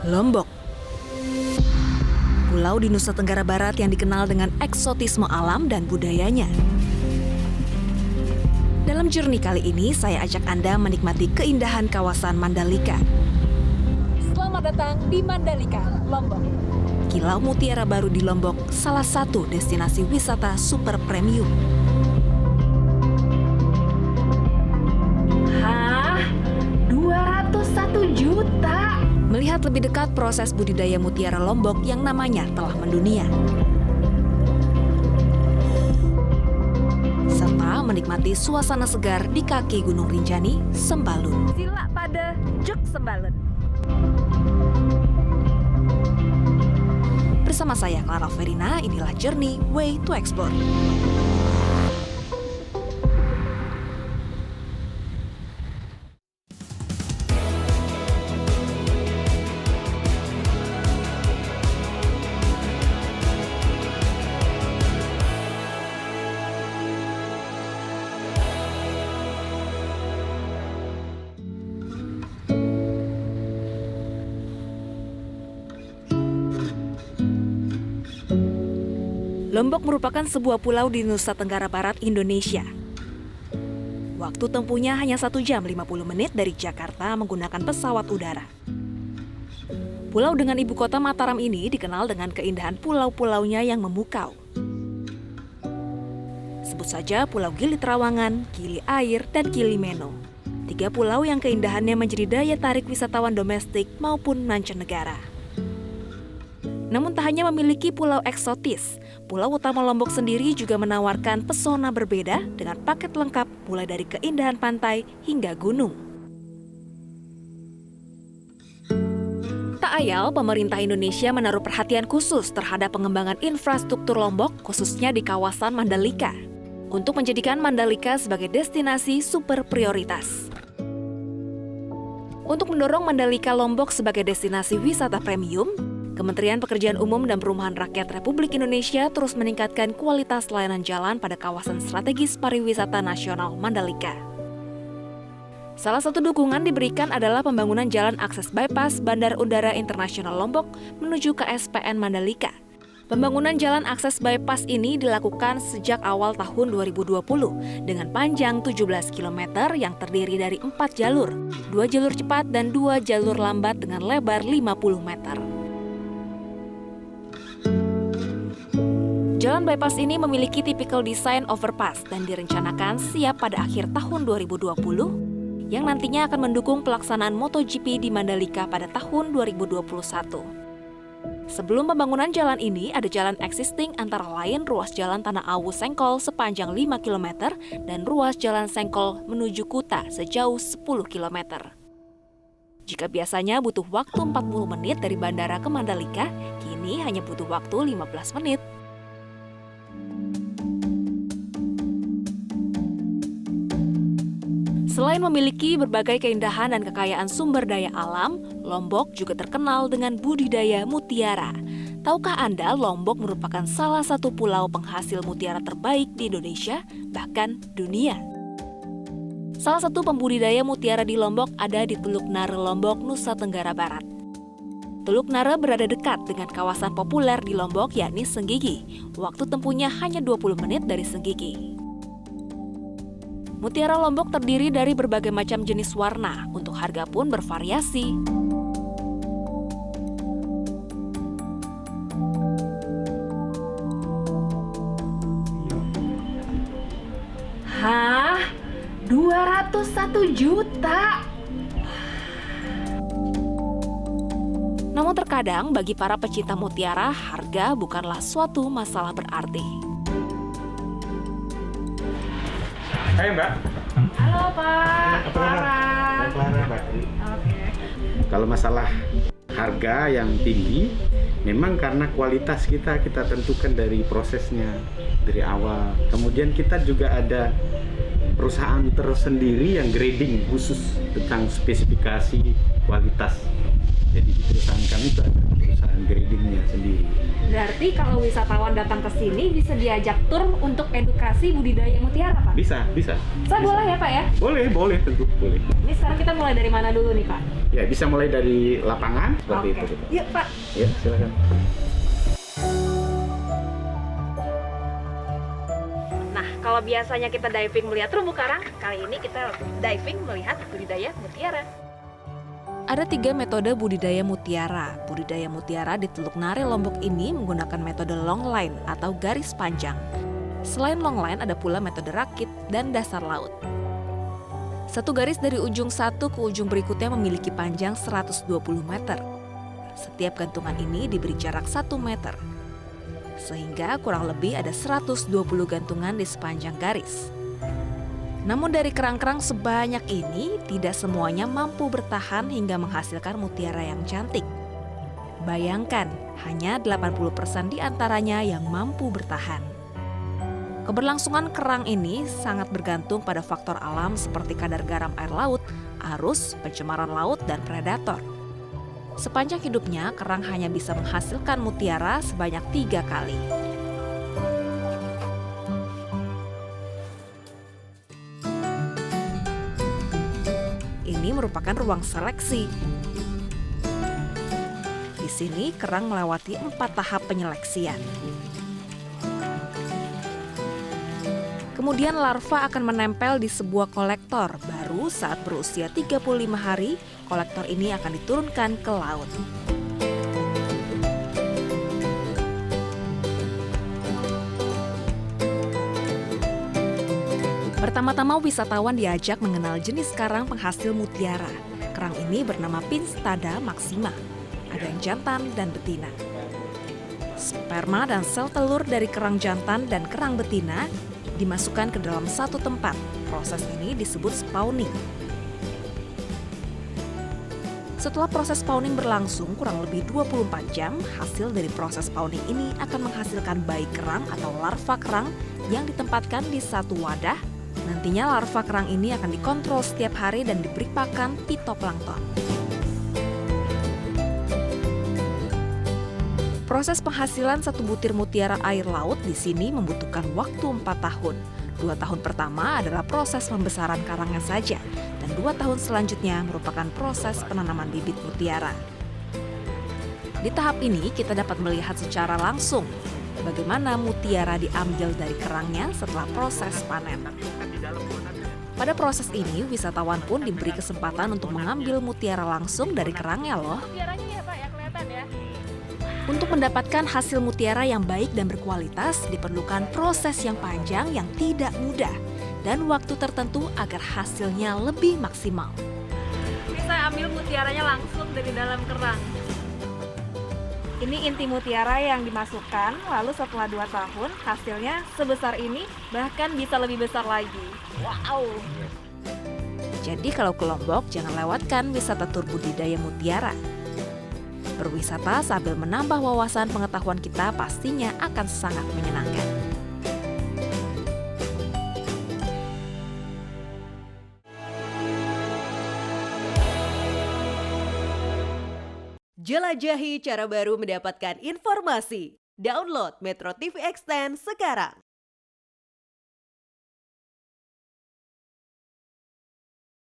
Lombok. Pulau di Nusa Tenggara Barat yang dikenal dengan eksotisme alam dan budayanya. Dalam journey kali ini, saya ajak Anda menikmati keindahan kawasan Mandalika. Selamat datang di Mandalika, Lombok. Kilau Mutiara Baru di Lombok, salah satu destinasi wisata super premium. Hah? 201 juta? Melihat lebih dekat proses budidaya mutiara Lombok yang namanya telah mendunia. Serta menikmati suasana segar di kaki Gunung Rinjani, Sembalun. Sila pada Juk Sembalun. Bersama saya, Clara Verina, inilah Journey Way to Explore. Lombok merupakan sebuah pulau di Nusa Tenggara Barat, Indonesia. Waktu tempuhnya hanya 1 jam 50 menit dari Jakarta menggunakan pesawat udara. Pulau dengan ibu kota Mataram ini dikenal dengan keindahan pulau-pulaunya yang memukau. Sebut saja Pulau Gili Trawangan, Gili Air, dan Gili Meno. 3 pulau yang keindahannya menjadi daya tarik wisatawan domestik maupun mancanegara. Namun tak hanya memiliki pulau eksotis, pulau utama Lombok sendiri juga menawarkan pesona berbeda dengan paket lengkap mulai dari keindahan pantai hingga gunung. Tak ayal, pemerintah Indonesia menaruh perhatian khusus terhadap pengembangan infrastruktur Lombok, khususnya di kawasan Mandalika, untuk menjadikan Mandalika sebagai destinasi super prioritas. Untuk mendorong Mandalika Lombok sebagai destinasi wisata premium, Kementerian Pekerjaan Umum dan Perumahan Rakyat Republik Indonesia terus meningkatkan kualitas layanan jalan pada kawasan strategis pariwisata nasional Mandalika. Salah satu dukungan diberikan adalah pembangunan jalan akses bypass Bandara Udara Internasional Lombok menuju KSPN Mandalika. Pembangunan jalan akses bypass ini dilakukan sejak awal tahun 2020 dengan panjang 17 km yang terdiri dari 4 jalur, 2 jalur cepat dan 2 jalur lambat dengan lebar 50 meter. Jalan bypass ini memiliki tipikal desain overpass dan direncanakan siap pada akhir tahun 2020 yang nantinya akan mendukung pelaksanaan MotoGP di Mandalika pada tahun 2021. Sebelum pembangunan jalan ini, ada jalan existing antara lain ruas jalan Tanah Awu Sengkol sepanjang 5 km dan ruas jalan Sengkol menuju Kuta sejauh 10 km. Jika biasanya butuh waktu 40 menit dari bandara ke Mandalika, kini hanya butuh waktu 15 menit. Selain memiliki berbagai keindahan dan kekayaan sumber daya alam, Lombok juga terkenal dengan budidaya mutiara. Tahukah Anda, Lombok merupakan salah satu pulau penghasil mutiara terbaik di Indonesia, bahkan dunia. Salah satu pembudidaya mutiara di Lombok ada di Teluk Nare, Lombok, Nusa Tenggara Barat. Teluk Nare berada dekat dengan kawasan populer di Lombok yakni Senggigi. Waktu tempuhnya hanya 20 menit dari Senggigi. Mutiara Lombok terdiri dari berbagai macam jenis warna, untuk harga pun bervariasi. Hah? 201 juta? Namun terkadang bagi para pecinta mutiara, harga bukanlah suatu masalah berarti. Hai Mbak. Halo Pak, Clara. Mbak. Oke. Kalau masalah harga yang tinggi, memang karena kualitas kita tentukan dari prosesnya dari awal. Kemudian kita juga ada perusahaan tersendiri yang grading khusus tentang spesifikasi kualitas. Jadi di perusahaan kami itu ada perusahaan gradingnya sendiri. Berarti kalau wisatawan datang ke sini bisa diajak tur untuk edukasi budidaya mutiara, Pak? Bisa. Saya Bisa. boleh ya, Pak ya? Boleh, tentu boleh. Ini sekarang kita mulai dari mana dulu nih, Pak? Ya, bisa mulai dari lapangan seperti Oke. itu. Yuk, Pak. Ya, silakan. Nah, kalau biasanya kita diving melihat terumbu karang, kali ini kita diving melihat budidaya mutiara. Ada 3 metode budidaya mutiara. Budidaya mutiara di Teluk Nare, Lombok ini menggunakan metode long line atau garis panjang. Selain long line, ada pula metode rakit dan dasar laut. Satu garis dari ujung satu ke ujung berikutnya memiliki panjang 120 meter. Setiap gantungan ini diberi jarak 1 meter. Sehingga kurang lebih ada 120 gantungan di sepanjang garis. Namun dari kerang-kerang sebanyak ini, tidak semuanya mampu bertahan hingga menghasilkan mutiara yang cantik. Bayangkan, hanya 80% di antaranya yang mampu bertahan. Keberlangsungan kerang ini sangat bergantung pada faktor alam seperti kadar garam air laut, arus, pencemaran laut, dan predator. Sepanjang hidupnya, kerang hanya bisa menghasilkan mutiara sebanyak 3 kali. Ini merupakan ruang seleksi. Di sini kerang melewati 4 tahap penyeleksian. Kemudian larva akan menempel di sebuah kolektor. Baru saat berusia 35 hari, kolektor ini akan diturunkan ke laut. Pertama-tama wisatawan diajak mengenal jenis karang penghasil mutiara. Kerang ini bernama Pinstada maxima. Ada yang jantan dan betina. Sperma dan sel telur dari kerang jantan dan kerang betina dimasukkan ke dalam satu tempat. Proses ini disebut spawning. Setelah proses spawning berlangsung kurang lebih 24 jam, hasil dari proses spawning ini akan menghasilkan bayi kerang atau larva kerang yang ditempatkan di satu wadah. Nantinya larva kerang ini akan dikontrol setiap hari dan diberi pakan pitoplankton. Proses penghasilan satu butir mutiara air laut di sini membutuhkan waktu 4 tahun. 2 tahun pertama adalah proses pembesaran karangnya saja, dan 2 tahun selanjutnya merupakan proses penanaman bibit mutiara. Di tahap ini kita dapat melihat secara langsung bagaimana mutiara diambil dari kerangnya setelah proses panen. Pada proses ini, wisatawan pun diberi kesempatan untuk mengambil mutiara langsung dari kerangnya loh. Mutiaranya ya Pak ya, kelihatan ya. Untuk mendapatkan hasil mutiara yang baik dan berkualitas, diperlukan proses yang panjang yang tidak mudah dan waktu tertentu agar hasilnya lebih maksimal. Bisa ambil mutiaranya langsung dari dalam kerang. Ini inti mutiara yang dimasukkan, lalu setelah 2 tahun hasilnya sebesar ini, bahkan bisa lebih besar lagi. Wow! Jadi kalau ke Lombok jangan lewatkan wisata tur budidaya mutiara. Berwisata sambil menambah wawasan pengetahuan kita pastinya akan sangat menyenangkan. Jelajahi cara baru mendapatkan informasi. Download Metro TV Extend sekarang.